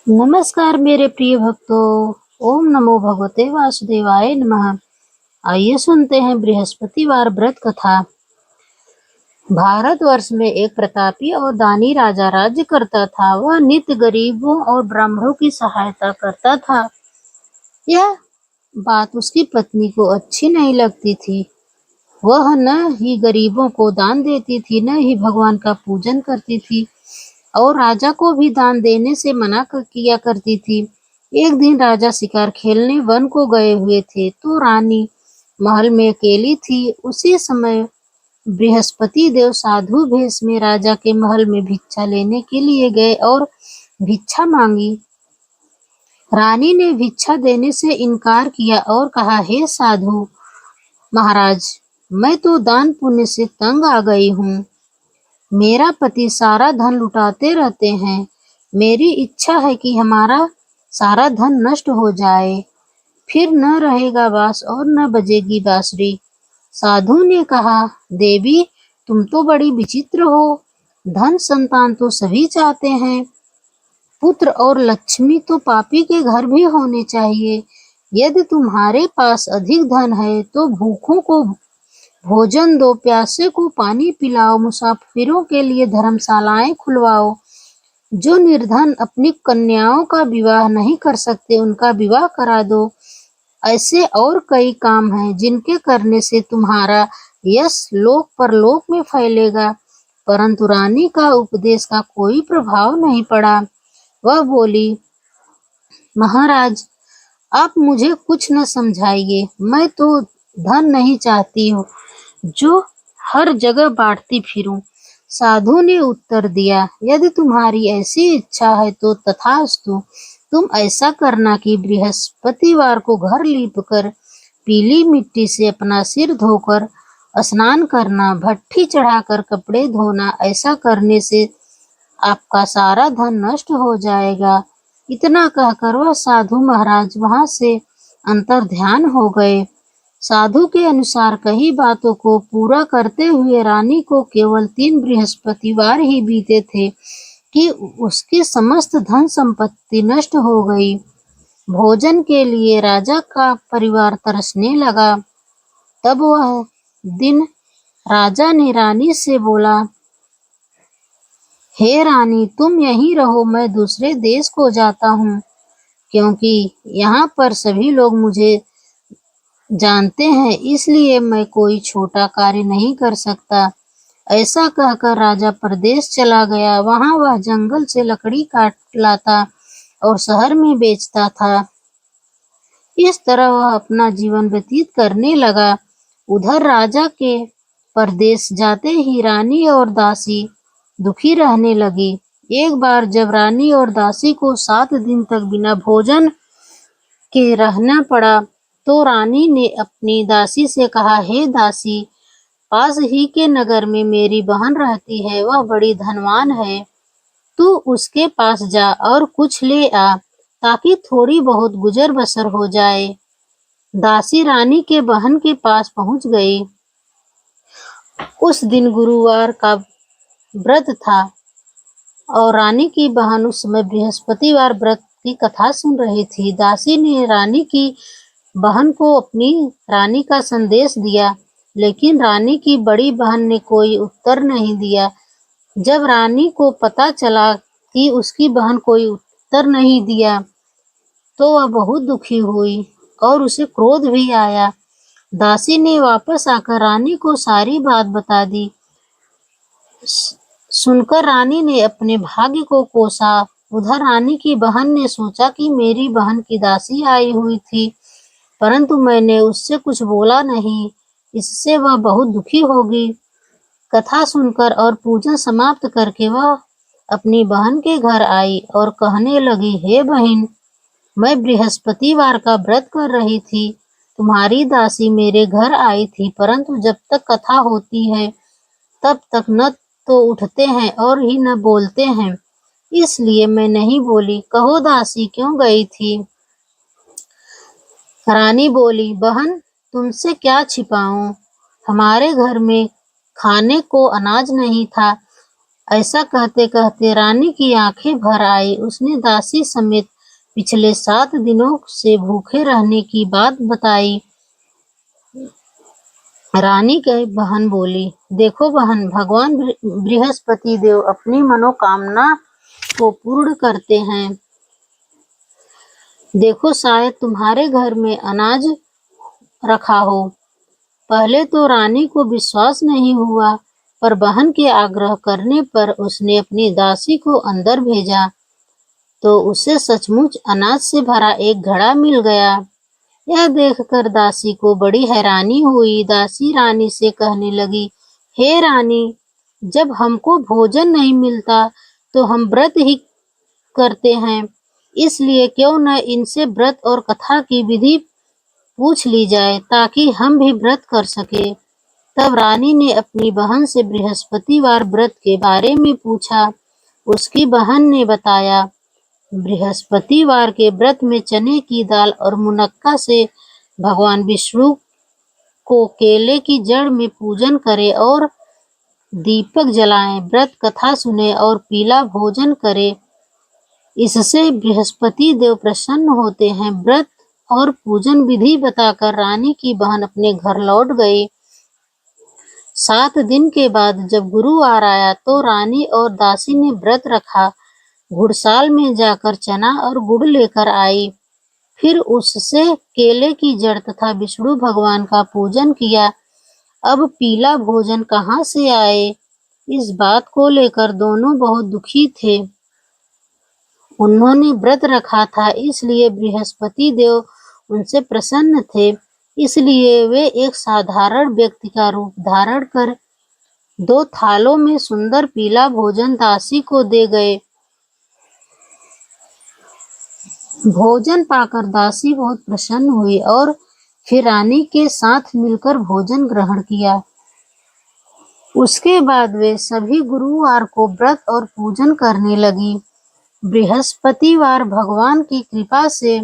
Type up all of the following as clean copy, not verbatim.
नमस्कार मेरे प्रिय भक्तों। ओम नमो भगवते वासुदेवाय नमः। आइए सुनते हैं बृहस्पतिवार व्रत कथा। भारतवर्ष में एक प्रतापी और दानी राजा राज्य करता था। वह नित्य गरीबों और ब्राह्मणों की सहायता करता था। यह बात उसकी पत्नी को अच्छी नहीं लगती थी। वह न ही गरीबों को दान देती थी, न ही भगवान का पूजन करती थी और राजा को भी दान देने से किया करती थी। एक दिन राजा शिकार खेलने वन को गए हुए थे तो रानी महल में अकेली थी। उसी समय बृहस्पति देव साधु भेष में राजा के महल में भिक्षा लेने के लिए गए और भिक्षा मांगी। रानी ने भिक्षा देने से इनकार किया और कहा, हे साधु महाराज, मैं तो दान पुण्य से तंग आ गई हूँ। मेरा पति सारा धन लुटाते रहते हैं। मेरी इच्छा है कि हमारा सारा धन नष्ट हो जाए, फिर न रहेगा बांस और न बजेगी बांसुरी। साधु ने कहा, देवी तुम तो बड़ी विचित्र हो। धन संतान तो सभी चाहते हैं, पुत्र और लक्ष्मी तो पापी के घर भी होने चाहिए। यदि तुम्हारे पास अधिक धन है तो भूखों को भोजन दो, प्यासे को पानी पिलाओ, मुसाफिरों के लिए धर्मशालाएं खुलवाओ। जो निर्धन अपनी कन्याओं का विवाह नहीं कर सकते उनका विवाह करा दो। ऐसे और कई काम हैं जिनके करने से तुम्हारा यश लोक परलोक में फैलेगा। परंतु रानी का उपदेश का कोई प्रभाव नहीं पड़ा। वह बोली, महाराज आप मुझे कुछ न समझाइए। मैं तो धन नहीं चाहती हूँ जो हर जगह बांटती फिरूं। साधु ने उत्तर दिया, यदि तुम्हारी ऐसी इच्छा है तो तथास्तु। तुम ऐसा करना कि बृहस्पतिवार को घर लीपकर पीली मिट्टी से अपना सिर धोकर स्नान करना, भट्ठी चढ़ाकर कपड़े धोना। ऐसा करने से आपका सारा धन नष्ट हो जाएगा। इतना कहकर वह साधु महाराज वहां से अंतर ध्यान हो गए। साधु के अनुसार कही बातों को पूरा करते हुए रानी को केवल 3 बृहस्पतिवार ही बीते थे कि उसकी समस्त धन संपत्ति नष्ट हो गई। भोजन के लिए राजा का परिवार तरसने लगा। तब वह दिन राजा ने रानी से बोला, हे रानी, तुम यहीं रहो, मैं दूसरे देश को जाता हूँ, क्योंकि यहाँ पर सभी लोग मुझे जानते हैं, इसलिए मैं कोई छोटा कार्य नहीं कर सकता। ऐसा कहकर राजा परदेश चला गया। वहां वह जंगल से लकड़ी काट लाता और शहर में बेचता था। इस तरह वह अपना जीवन व्यतीत करने लगा। उधर राजा के परदेश जाते ही रानी और दासी दुखी रहने लगी। एक बार जब रानी और दासी को 7 दिन तक बिना भोजन के रहना पड़ा तो रानी ने अपनी दासी से कहा, हे दासी, पास ही के नगर में मेरी बहन रहती है, वह बड़ी धनवान है। तू उसके पास जा और कुछ ले आ ताकि थोड़ी बहुत गुजर बसर हो जाए। दासी रानी के बहन के पास पहुंच गई। उस दिन गुरुवार का व्रत था और रानी की बहन उस समय बृहस्पतिवार व्रत की कथा सुन रही थी। दासी ने रानी की बहन को अपनी रानी का संदेश दिया, लेकिन रानी की बड़ी बहन ने कोई उत्तर नहीं दिया। जब रानी को पता चला कि उसकी बहन कोई उत्तर नहीं दिया तो वह बहुत दुखी हुई और उसे क्रोध भी आया। दासी ने वापस आकर रानी को सारी बात बता दी। सुनकर रानी ने अपने भाग्य को कोसा। उधर रानी की बहन ने सोचा कि मेरी बहन की दासी आई हुई थी, परंतु मैंने उससे कुछ बोला नहीं, इससे वह बहुत दुखी होगी। कथा सुनकर और पूजा समाप्त करके वह अपनी बहन के घर आई और कहने लगी, हे बहन, मैं बृहस्पतिवार का व्रत कर रही थी। तुम्हारी दासी मेरे घर आई थी, परंतु जब तक कथा होती है तब तक न तो उठते हैं और ही न बोलते हैं, इसलिए मैं नहीं बोली। कहो दासी क्यों गई थी? रानी बोली, बहन, तुमसे क्या छिपाऊं, हमारे घर में खाने को अनाज नहीं था। ऐसा कहते कहते रानी की आंखें भर आई। उसने दासी समेत पिछले 7 दिनों से भूखे रहने की बात बताई। रानी की बहन बोली, देखो बहन, भगवान बृहस्पति देव अपनी मनोकामना को पूर्ण करते हैं। देखो, शायद तुम्हारे घर में अनाज रखा हो। पहले तो रानी को विश्वास नहीं हुआ, पर बहन के आग्रह करने पर उसने अपनी दासी को अंदर भेजा, तो उसे सचमुच अनाज से भरा एक घड़ा मिल गया। यह देखकर दासी को बड़ी हैरानी हुई। दासी रानी से कहने लगी, हे रानी, जब हमको भोजन नहीं मिलता तो हम व्रत ही करते हैं, इसलिए क्यों न इनसे व्रत और कथा की विधि पूछ ली जाए, ताकि हम भी व्रत कर सके। तब रानी ने अपनी बहन से बृहस्पतिवार व्रत के बारे में पूछा। उसकी बहन ने बताया, बृहस्पतिवार के व्रत में चने की दाल और मुनक्का से भगवान विष्णु को केले की जड़ में पूजन करें और दीपक जलाएं, व्रत कथा सुने और पीला भोजन करें। इससे बृहस्पति देव प्रसन्न होते हैं। व्रत और पूजन विधि बताकर रानी की बहन अपने घर लौट गई। 7 दिन के बाद जब गुरुवार आया तो रानी और दासी ने व्रत रखा। घुड़साल में जाकर चना और गुड़ लेकर आई। फिर उससे केले की जड़ तथा विष्णु भगवान का पूजन किया। अब पीला भोजन कहाँ से आए, इस बात को लेकर दोनों बहुत दुखी थे। उन्होंने व्रत रखा था, इसलिए बृहस्पति देव उनसे प्रसन्न थे। इसलिए वे एक साधारण व्यक्ति का रूप धारण कर 2 थालों में सुंदर पीला भोजन दासी को दे गए। भोजन पाकर दासी बहुत प्रसन्न हुई और फिर रानी के साथ मिलकर भोजन ग्रहण किया। उसके बाद वे सभी गुरुवार को व्रत और पूजन करने लगी। बृहस्पतिवार भगवान की कृपा से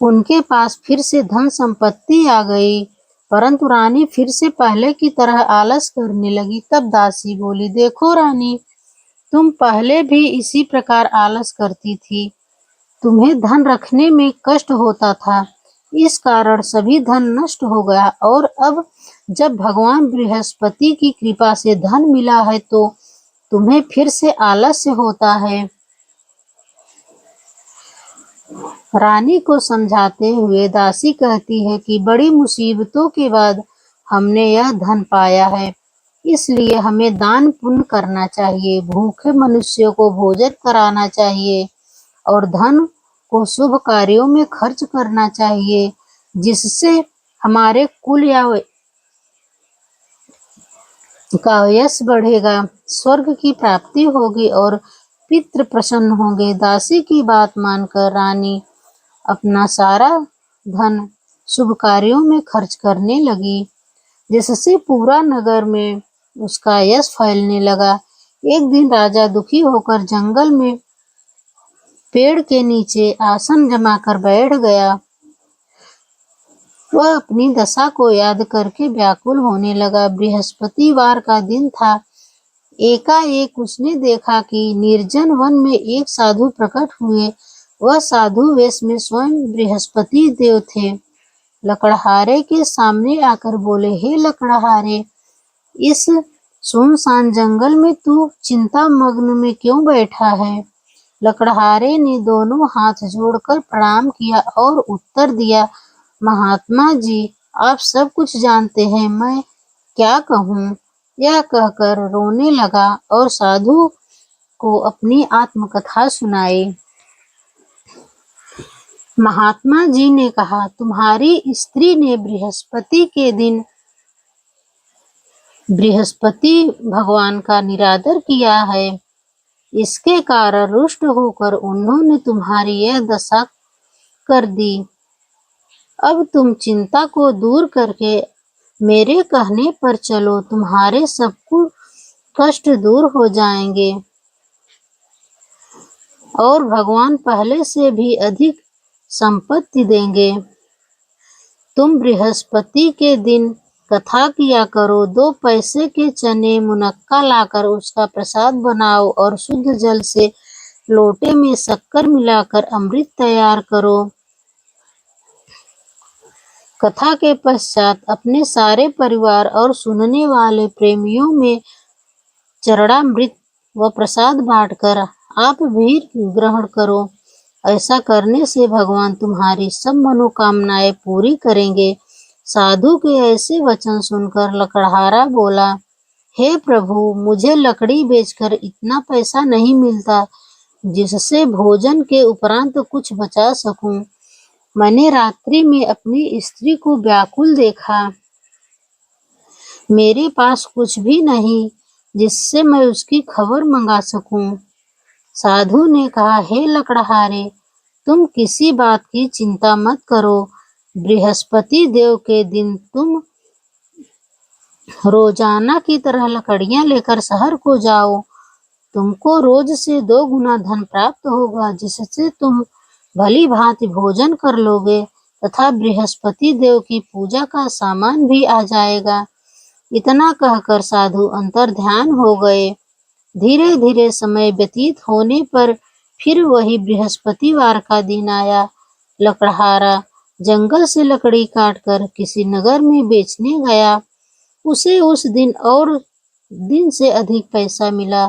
उनके पास फिर से धन संपत्ति आ गई, परंतु रानी फिर से पहले की तरह आलस करने लगी। तब दासी बोली, देखो रानी, तुम पहले भी इसी प्रकार आलस करती थी। तुम्हें धन रखने में कष्ट होता था, इस कारण सभी धन नष्ट हो गया, और अब जब भगवान बृहस्पति की कृपा से धन मिला है तो तुम्हें फिर से आलस्य होता है। रानी को समझाते हुए दासी कहती है कि बड़ी मुसीबतों के बाद हमने यह धन पाया है, इसलिए हमें दान पुण्य करना चाहिए, भूखे मनुष्यों को भोजन कराना चाहिए और धन को शुभ कार्यों में खर्च करना चाहिए, जिससे हमारे कुल का यश बढ़ेगा, स्वर्ग की प्राप्ति होगी और पितृ प्रसन्न होंगे। दासी की बात मानकर रानी अपना सारा धन शुभ कार्यों में खर्च करने लगी, जिससे पूरा नगर में उसका यश फैलने लगा। एक दिन राजा दुखी होकर जंगल में पेड़ के नीचे आसन जमाकर बैठ गया। वह अपनी दशा को याद करके व्याकुल होने लगा। बृहस्पतिवार का दिन था। एकाएक उसने देखा कि निर्जन वन में एक साधु प्रकट हुए। वह साधु वेश में स्वयं बृहस्पति देव थे। लकड़हारे के सामने आकर बोले, हे लकड़हारे, इस सुनसान जंगल में तू चिंता मग्न में क्यों बैठा है? लकड़हारे ने दोनों हाथ जोड़कर प्रणाम किया और उत्तर दिया, महात्मा जी, आप सब कुछ जानते हैं, मैं क्या कहूँ? यह कहकर रोने लगा और साधु को अपनी आत्मकथा सुनाई। महात्मा जी ने कहा, तुम्हारी स्त्री ने बृहस्पति के दिन बृहस्पति भगवान का निरादर किया है। इसके कारण रुष्ट होकर उन्होंने तुम्हारी यह दशा कर दी। अब तुम चिंता को दूर करके मेरे कहने पर चलो, तुम्हारे सब कष्ट दूर हो जाएंगे और भगवान पहले से भी अधिक संपत्ति देंगे। तुम बृहस्पति के दिन कथा किया करो। 2 पैसे के चने मुनक्का लाकर उसका प्रसाद बनाओ और शुद्ध जल से लोटे में शक्कर मिलाकर अमृत तैयार करो। कथा के पश्चात अपने सारे परिवार और सुनने वाले प्रेमियों में चरणामृत व प्रसाद बांटकर आप भी ग्रहण करो। ऐसा करने से भगवान तुम्हारी सब मनोकामनाएं पूरी करेंगे। साधु के ऐसे वचन सुनकर लकड़हारा बोला, हे प्रभु, मुझे लकड़ी बेचकर इतना पैसा नहीं मिलता जिससे भोजन के उपरांत कुछ बचा सकूं। मैंने रात्रि में अपनी स्त्री को व्याकुल देखा। मेरे पास कुछ भी नहीं जिससे मैं उसकी खबर मंगा सकूं। साधु ने कहा, हे लकड़हारे, तुम किसी बात की चिंता मत करो। बृहस्पति देव के दिन तुम रोजाना की तरह लकड़ियां लेकर शहर को जाओ। तुमको रोज से 2 गुना धन प्राप्त होगा, जिससे तुम भली भांति भोजन कर लोगे तथा बृहस्पति देव की पूजा का सामान भी आ जाएगा। इतना कहकर साधु अंतर्ध्यान हो गए। धीरे धीरे समय व्यतीत होने पर फिर वही बृहस्पतिवार का दिन आया। लकड़हारा जंगल से लकड़ी काटकर किसी नगर में बेचने गया। उसे उस दिन और दिन से अधिक पैसा मिला।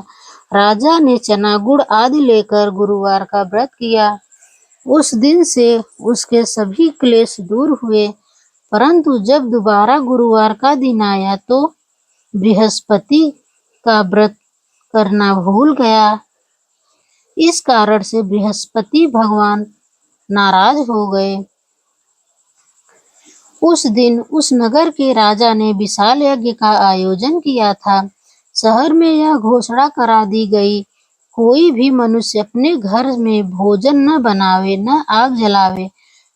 राजा ने चना गुड़ आदि लेकर गुरुवार का व्रत किया। उस दिन से उसके सभी क्लेश दूर हुए। परंतु जब दोबारा गुरुवार का दिन आया तो बृहस्पति का व्रत करना भूल गया। इस कारण से बृहस्पति भगवान नाराज हो गए। उस दिन उस नगर के राजा ने विशाल यज्ञ का आयोजन किया था। शहर में यह घोषणा करा दी गई, कोई भी मनुष्य अपने घर में भोजन न बनावे, न आग जलावे।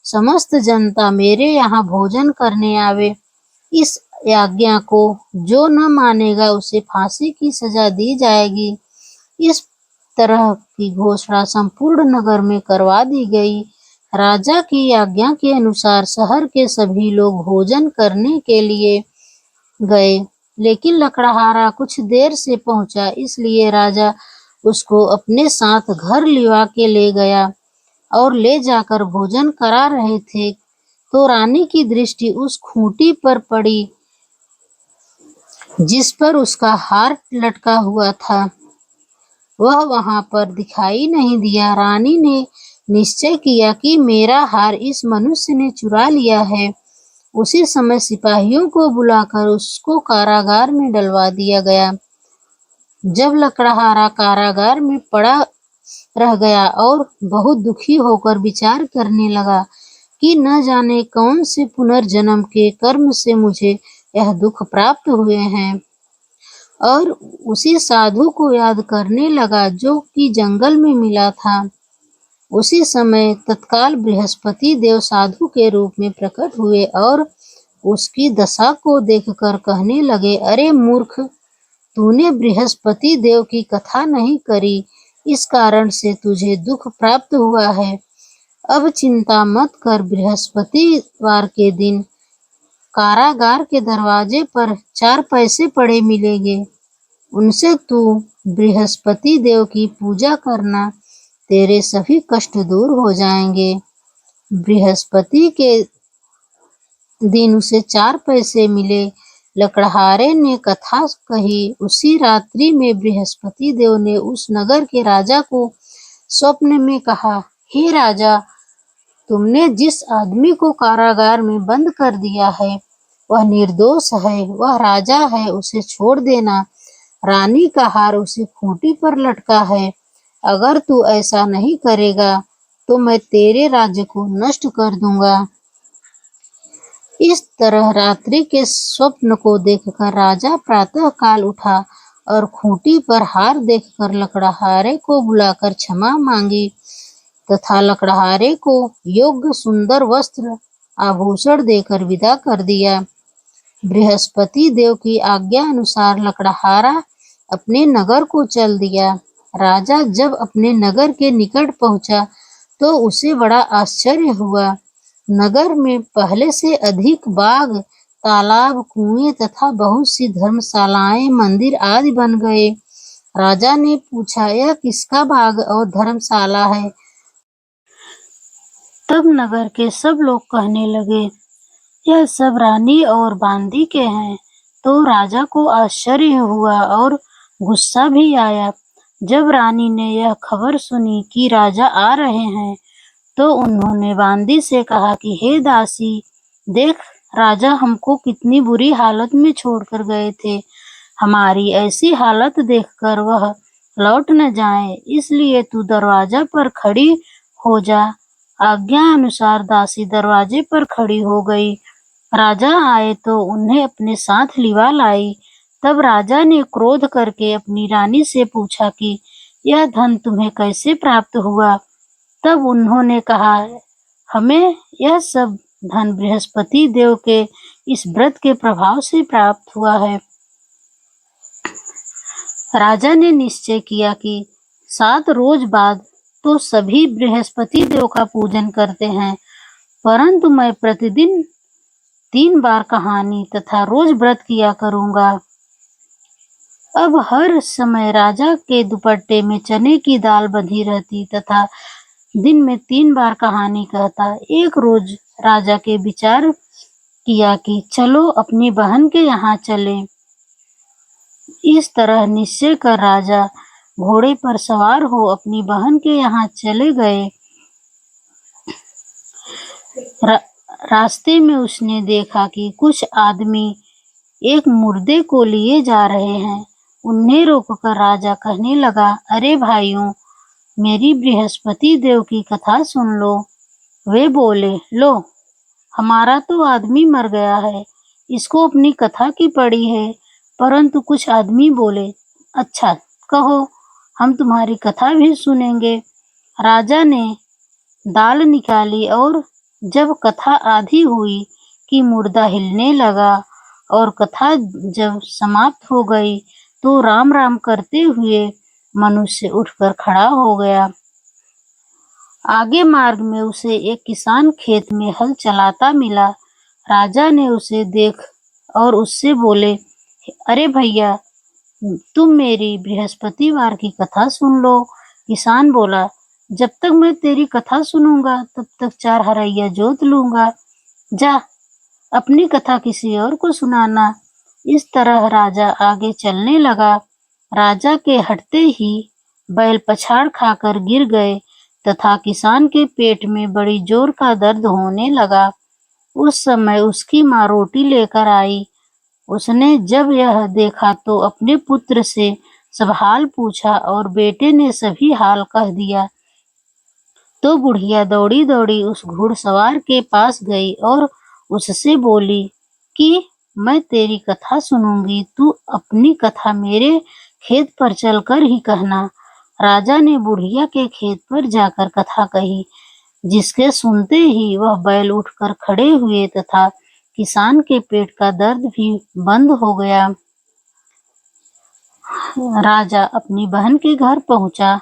समस्त जनता मेरे यहाँ भोजन करने आवे। इस आज्ञा को जो न मानेगा उसे फांसी की सजा दी जाएगी। इस तरह की घोषणा संपूर्ण नगर में करवा दी गई। राजा की आज्ञा के अनुसार शहर के सभी लोग भोजन करने के लिए गए, लेकिन लकड़हारा कुछ देर से पहुंचा, इसलिए राजा उसको अपने साथ घर लिवा के ले गया और ले जाकर भोजन करा रहे थे तो रानी की दृष्टि उस खूंटी पर पड़ी जिस पर उसका हार लटका हुआ था। वह वहां पर दिखाई नहीं दिया। रानी ने निश्चय किया कि मेरा हार इस मनुष्य ने चुरा लिया है। उसी समय सिपाहियों को बुलाकर उसको कारागार में डलवा दिया गया। जब लकड़हारा कारागार में पड़ा रह गया और बहुत दुखी होकर विचार करने लगा कि न जाने कौन से पुनर्जन्म के कर्म से मुझे यह दुख प्राप्त हुए हैं, और उसी साधु को याद करने लगा जो कि जंगल में मिला था। उसी समय तत्काल बृहस्पति देव साधु के रूप में प्रकट हुए और उसकी दशा को देखकर कहने लगे, अरे मूर्ख, तूने बृहस्पति देव की कथा नहीं करी, इस कारण से तुझे दुख प्राप्त हुआ है। अब चिंता मत कर, बृहस्पतिवार के दिन कारागार के दरवाजे पर 4 पैसे पड़े मिलेंगे। उनसे तू बृहस्पति देव की पूजा करना, तेरे सभी कष्ट दूर हो जाएंगे। बृहस्पति के दिन उसे 4 पैसे मिले। लकड़हारे ने कथा कही। उसी रात्रि में बृहस्पति देव ने उस नगर के राजा को स्वप्न में कहा, हे राजा, तुमने जिस आदमी को कारागार में बंद कर दिया है वह निर्दोष है, वह राजा है, उसे छोड़ देना। रानी का हार उसे खूंटी पर लटका है। अगर तू ऐसा नहीं करेगा तो मैं तेरे राज्य को नष्ट कर दूंगा। इस तरह रात्रि के स्वप्न को देखकर राजा प्रातः काल उठा और खूंटी पर हार देखकर लकड़हारे को बुलाकर क्षमा मांगी तथा लकड़हारे को योग्य सुंदर वस्त्र आभूषण देकर विदा कर दिया। बृहस्पति देव की आज्ञा अनुसार लकड़हारा अपने नगर को चल दिया। राजा जब अपने नगर के निकट पहुंचा तो उसे बड़ा आश्चर्य हुआ। नगर में पहले से अधिक बाग, तालाब, कुएं तथा बहुत सी धर्मशालाएं, मंदिर आदि बन गए। राजा ने पूछा, यह किसका बाग और धर्मशाला है? तब नगर के सब लोग कहने लगे, यह सब रानी और बांदी के हैं। तो राजा को आश्चर्य हुआ और गुस्सा भी आया। जब रानी ने यह खबर सुनी कि राजा आ रहे हैं, तो उन्होंने बांदी से कहा कि हे दासी, देख, राजा हमको कितनी बुरी हालत में छोड़कर गए थे। हमारी ऐसी हालत देखकर वह लौट न जाए, इसलिए तू दरवाजा पर खड़ी हो जा। आज्ञा अनुसार दासी दरवाजे पर खड़ी हो गई। राजा आए तो उन्हें अपने साथ लिवा लाई। तब राजा ने क्रोध करके अपनी रानी से पूछा कि यह धन तुम्हें कैसे प्राप्त हुआ? तब उन्होंने कहा, हमें यह सब धन बृहस्पति देव के इस व्रत के प्रभाव से प्राप्त हुआ है। राजा ने निश्चय किया कि 7 रोज बाद तो सभी बृहस्पति देव का पूजन करते हैं, परंतु मैं प्रतिदिन 3 बार कहानी तथा रोज व्रत किया करूंगा। अब हर समय राजा के दुपट्टे में चने की दाल बंधी रहती तथा दिन में 3 बार कहानी कहता। एक रोज राजा के विचार किया कि चलो अपनी बहन के यहाँ चलें। इस तरह निश्चय कर राजा घोड़े पर सवार हो अपनी बहन के यहाँ चले गए। रास्ते में उसने देखा कि कुछ आदमी एक मुर्दे को लिए जा रहे हैं। उन्हें रोककर राजा कहने लगा, अरे भाइयों, मेरी बृहस्पति देव की कथा सुन लो। वे बोले, लो, हमारा तो आदमी मर गया है, इसको अपनी कथा की पड़ी है। परंतु कुछ आदमी बोले, अच्छा, कहो, हम तुम्हारी कथा भी सुनेंगे। राजा ने दाल निकाली और जब कथा आधी हुई कि मुर्दा हिलने लगा और कथा जब समाप्त हो गई तो राम राम करते हुए मनुष्य उठकर खड़ा हो गया। आगे मार्ग में उसे एक किसान खेत में हल चलाता मिला। राजा ने उसे देख और उससे बोले, अरे भैया, तुम मेरी बृहस्पतिवार की कथा सुन लो। किसान बोला, जब तक मैं तेरी कथा सुनूंगा तब तक 4 हरैया जोत लूंगा। जा, अपनी कथा किसी और को सुनाना। इस तरह राजा आगे चलने लगा। राजा के हटते ही बैल पछाड़ खाकर गिर गए तथा किसान के पेट में बड़ी जोर का दर्द होने लगा। उस समय उसकी माँ रोटी लेकर आई। उसने जब यह देखा तो अपने पुत्र से सब हाल पूछा और बेटे ने सभी हाल कह दिया। तो बुढ़िया दौड़ी दौड़ी उस घुड़सवार के पास गई और उससे बोली कि मैं तेरी कथा सुनूंगी, तू अपनी कथा मेरे खेत पर चलकर ही कहना। राजा ने बुढ़िया के खेत पर जाकर कथा कही, जिसके सुनते ही वह बैल उठकर खड़े हुए तथा किसान के पेट का दर्द भी बंद हो गया। राजा अपनी बहन के घर पहुंचा।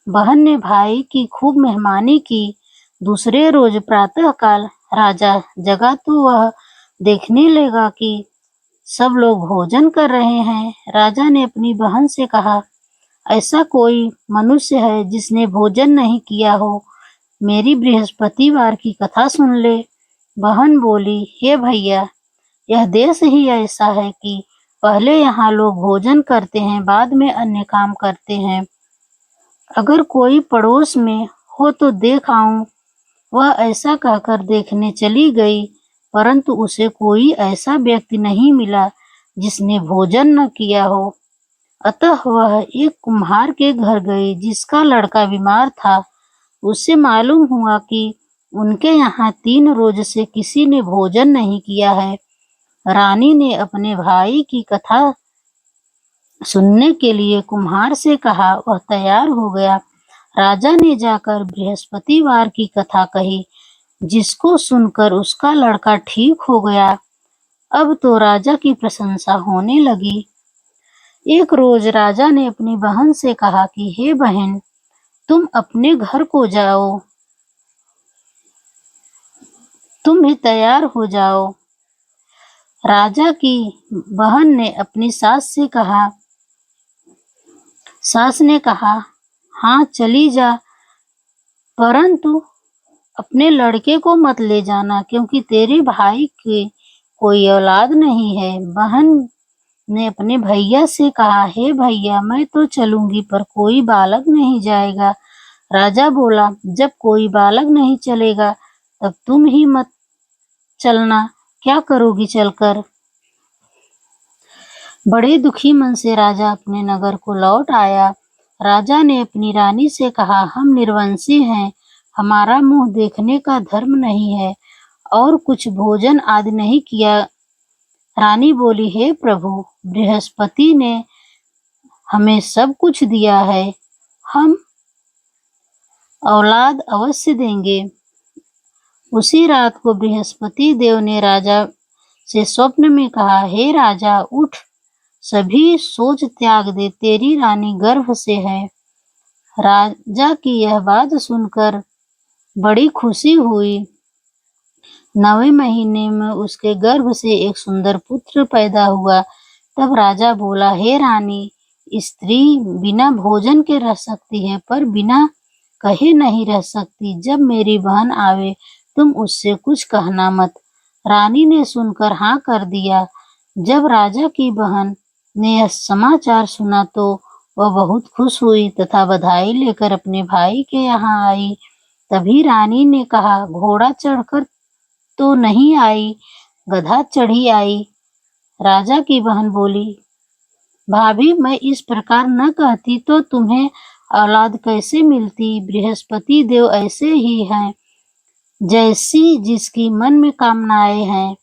बहन ने भाई की खूब मेहमानी की। दूसरे रोज प्रातःकाल राजा जगा तो वह देखने लगा कि सब लोग भोजन कर रहे हैं। राजा ने अपनी बहन से कहा, ऐसा कोई मनुष्य है जिसने भोजन नहीं किया हो? मेरी बृहस्पतिवार की कथा सुन ले। बहन बोली, हे भैया, यह देश ही ऐसा है कि पहले यहाँ लोग भोजन करते हैं, बाद में अन्य काम करते हैं। अगर कोई पड़ोस में हो तो देख आऊं। वह ऐसा कहकर देखने चली गई, परंतु उसे कोई ऐसा व्यक्ति नहीं मिला जिसने भोजन न किया हो। अतः वह एक कुम्हार के घर गई जिसका लड़का बीमार था। उससे मालूम हुआ कि उनके यहाँ 3 रोज से किसी ने भोजन नहीं किया है। रानी ने अपने भाई की कथा सुनने के लिए कुम्हार से कहा। वह तैयार हो गया। राजा ने जाकर बृहस्पतिवार की कथा कही, जिसको सुनकर उसका लड़का ठीक हो गया। अब तो राजा की प्रशंसा होने लगी। एक रोज राजा ने अपनी बहन से कहा कि हे बहन, तुम अपने घर को जाओ, तुम भी तैयार हो जाओ। राजा की बहन ने अपनी सास ने कहा, हाँ चली जा, परंतु अपने लड़के को मत ले जाना, क्योंकि तेरे भाई की कोई औलाद नहीं है। बहन ने अपने भैया से कहा, हे भैया, मैं तो चलूंगी, पर कोई बालक नहीं जाएगा। राजा बोला, जब कोई बालक नहीं चलेगा, तब तुम ही मत चलना, क्या करोगी चलकर? बड़े दुखी मन से राजा अपने नगर को लौट आया। राजा ने अपनी रानी से कहा, हम निर्वंशी हैं, हमारा मुंह देखने का धर्म नहीं है और कुछ भोजन आदि नहीं किया। रानी बोली, हे प्रभु, बृहस्पति ने हमें सब कुछ दिया है, हम औलाद अवश्य देंगे। उसी रात को बृहस्पति देव ने राजा से स्वप्न में कहा, हे राजा, उठ, सभी सोच त्याग दे, तेरी रानी गर्भ से है। राजा की यह बात सुनकर बड़ी खुशी हुई। 9वें महीने में उसके गर्भ से एक सुंदर पुत्र पैदा हुआ। तब राजा बोला, हे रानी, स्त्री बिना भोजन के रह सकती है, पर बिना कहे नहीं रह सकती। जब मेरी बहन आवे, तुम उससे कुछ कहना मत। रानी ने सुनकर हाँ कर दिया। जब राजा की बहन ने यह समाचार सुना तो वह बहुत खुश हुई तथा बधाई लेकर अपने भाई के यहाँ आई। तभी रानी ने कहा, घोड़ा चढ़कर तो नहीं आई, गधा चढ़ी आई। राजा की बहन बोली, भाभी, मैं इस प्रकार न कहती तो तुम्हें औलाद कैसे मिलती? बृहस्पति देव ऐसे ही हैं, जैसी जिसकी मन में कामनाएं हैं,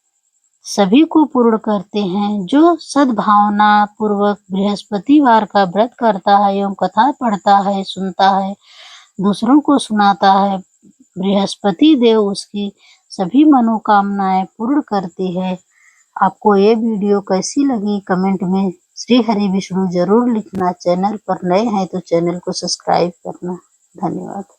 सभी को पूर्ण करते हैं। जो सद्भावना पूर्वक बृहस्पतिवार का व्रत करता है एवं कथा पढ़ता है, सुनता है, दूसरों को सुनाता है, बृहस्पति देव उसकी सभी मनोकामनाएं पूर्ण करती है। आपको ये वीडियो कैसी लगी कमेंट में श्री हरि विष्णु जरूर लिखना। चैनल पर नए हैं तो चैनल को सब्सक्राइब करना। धन्यवाद।